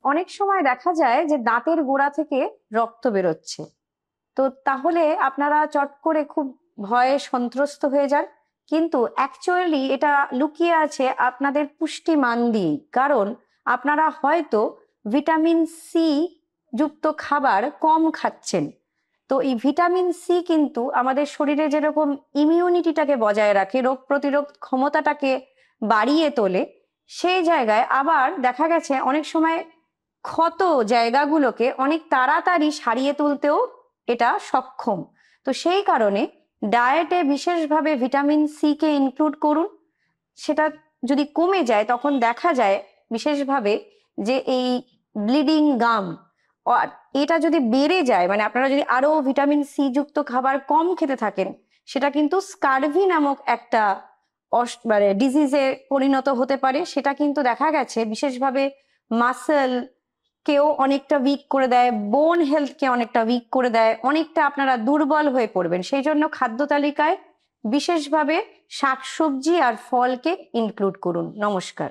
অনেক সময় দেখা যায় যে দাঁতের গোড়া থেকে রক্ত বেরোচ্ছে। তো তাহলে আপনারা চট করে খুব ভয়ে সন্ত্রস্ত হয়ে যান, কিন্তু অ্যাকচুয়ালি এটা লুকিয়ে আছে আপনাদের পুষ্টিমান দিয়ে। কারণ আপনারা হয়তো ভিটামিন সি যুক্ত খাবার কম খাচ্ছেন। তো এই ভিটামিন সি কিন্তু আমাদের শরীরে যেরকম ইমিউনিটিটাকে বজায় রাখে, রোগ প্রতিরোধ ক্ষমতাটাকে বাড়িয়ে তোলে, সেই জায়গায় আবার দেখা গেছে অনেক সময় ক্ষত জায়গাগুলোকে অনেক তাড়াতাড়ি সারিয়ে তুলতেও এটা সক্ষম। তো সেই কারণে ডায়েটে বিশেষভাবে ভিটামিন সি কে ইনক্লুড করুন। সেটা যদি কমে যায় তখন দেখা যায় বিশেষভাবে যে এই ব্লিডিং গাম, এটা যদি বেড়ে যায়, মানে আপনারা যদি আরো ভিটামিন সি যুক্ত খাবার কম খেতে থাকেন, সেটা কিন্তু স্কারভি নামক একটা মানে ডিজিজে পরিণত হতে পারে। সেটা কিন্তু দেখা গেছে বিশেষভাবে মাসেল কেও অনেকটা উইক করে দেয়, বোন হেলথকে অনেকটা উইক করে দেয়, অনেকটা আপনারা দুর্বল হয়ে পড়বেন। সেই জন্য খাদ্য তালিকায় বিশেষভাবে শাকসবজি আর ফলকে ইনক্লুড করুন। নমস্কার।